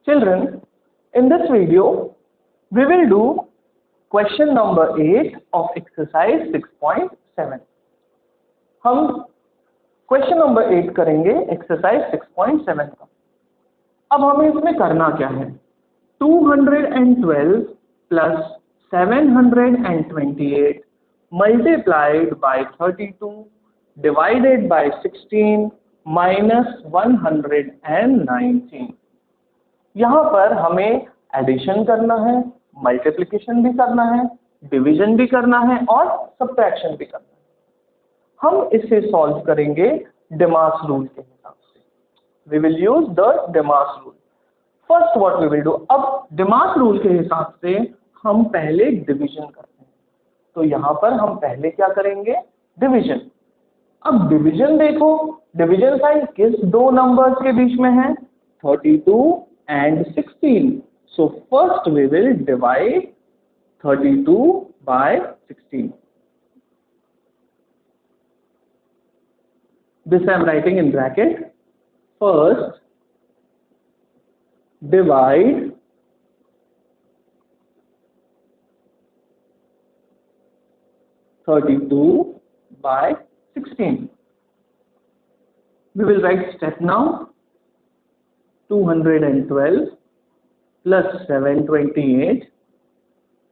Children, in this video, we will do question number 8 of exercise 6.7. हम question number 8 करेंगे exercise 6.7 का। अब हमें इसमें करना क्या है, 212 plus 728 multiplied by 32 divided by 16 minus 119। यहाँ पर हमें एडिशन करना है, मल्टीप्लिकेशन भी करना है, डिवीजन भी करना है और सब्ट्रैक्शन भी करना है। हम इसे सॉल्व करेंगे डेमार्स रूल के हिसाब से। We will use the Demars rule. First what we will do, अब डेमार्स रूल के हिसाब से हम पहले डिवीजन करते हैं, तो यहाँ पर हम पहले क्या करेंगे, डिवीजन। अब डिवीजन देखो, डिवीजन साइन किस दो नंबर्स के बीच में है, 32 and 16. So first we will divide 32 by 16. This I am writing in bracket. First divide 32 by 16. We will write step now. 212 plus 728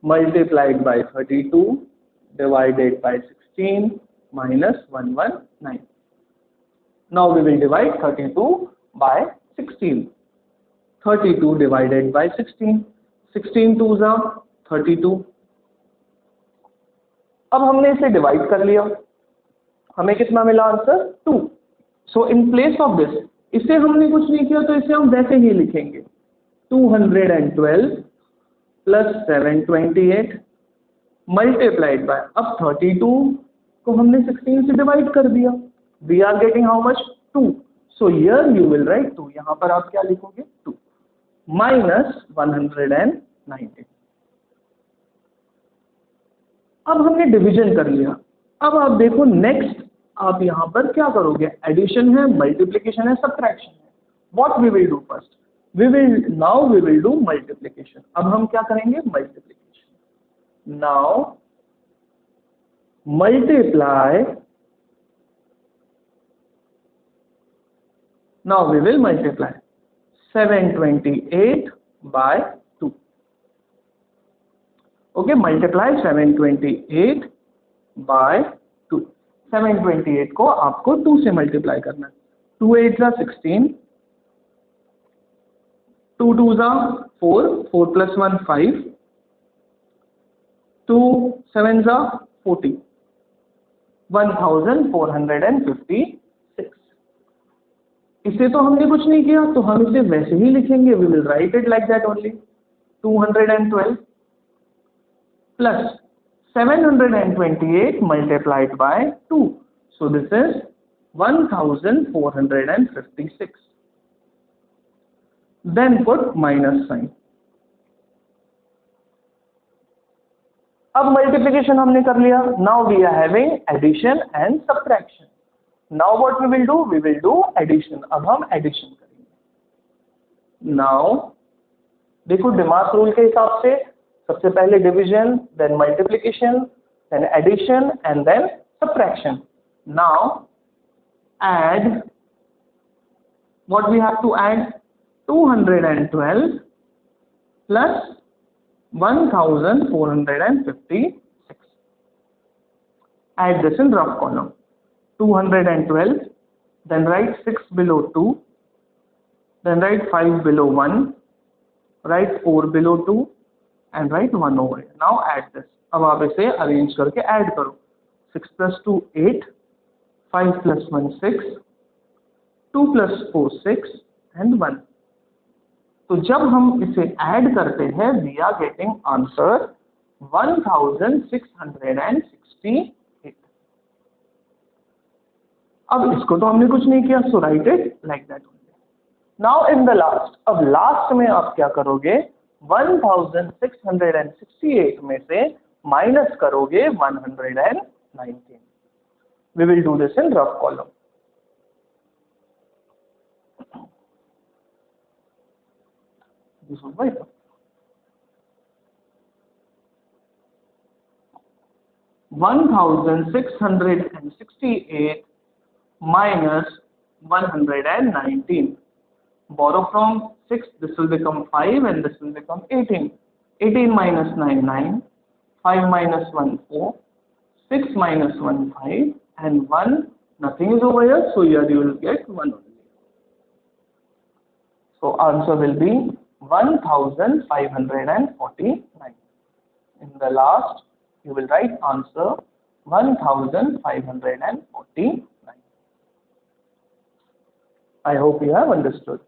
multiplied by 32 divided by 16 minus 119. Now we will divide 32 by 16. 32 divided by 16. 16 2s are 32. अब हमने इसे divide कर लिया, हमें कितना मिला answer, 2. So in place of this, इसे हमने कुछ नहीं किया तो इसे हम वैसे ही लिखेंगे, 212 प्लस 728 मल्टीप्लाइड बाय, अब 32 को हमने 16 से डिवाइड कर दिया, we are getting how much, 2. So here you will write 2, यहाँ पर आप क्या लिखोगे, 2 माइनस 119। अब हमने डिवीजन कर लिया। अब आप देखो नेक्स्ट आप यहाँ पर क्या करोगे, एडिशन है, मल्टीप्लिकेशन है, सब्ट्रैक्शन है। What we will do first, we will do multiplication. अब हम क्या करेंगे, multiplication. Now multiply, now we will multiply 728 by 2। Okay, multiply 728 by 2। 728 को आपको 2 से मल्टीप्लाई करना है। 2 8 जा 16, 2 2 जा 4, 4 प्लस 1 5, 2 7 जा 40, 1456। इसे तो हमने कुछ नहीं किया, तो हम इसे वैसे ही लिखेंगे, we will write it like that only. 212 plus 728 multiplied by 2. So this is 1456. Then put minus sign. अब मल्टीप्लिकेशन हमने कर लिया। Now we are having addition and subtraction. Now what we will do? We will do addition. अब हम addition करेंगे। Now देखो डेमार्स rule के हिसाब से सबसे पहले division, then multiplication, then addition and then subtraction. Now add, what we have to add, 212 plus 1456। Add this in rough column, 212, then write 6 below 2, then write 5 below 1, write 4 below 2 and write 1 over here. Now add this. अब आप इसे arrange करके add करो, 6 plus 2 8, 5 plus 1 6, 2 plus 4 6 and 1. तो जब हम इसे add करते हैं we are getting answer 1668. अब इसको तो हमने कुछ नहीं किया, so write it like that only. Now in the last, अब लास्ट में आप क्या करोगे, 1668 में से माइनस करोगे 119। We will do this in rough column. This was by 1668 minus 119. Borrow from 6, this will become 5 and this will become 18. 18 minus 9, 9. 5 minus 1, 4. 6 minus 1, 5. And 1, nothing is over here, so here you will get 1 only. So answer will be 1549. In the last, you will write answer 1549. I hope you have understood.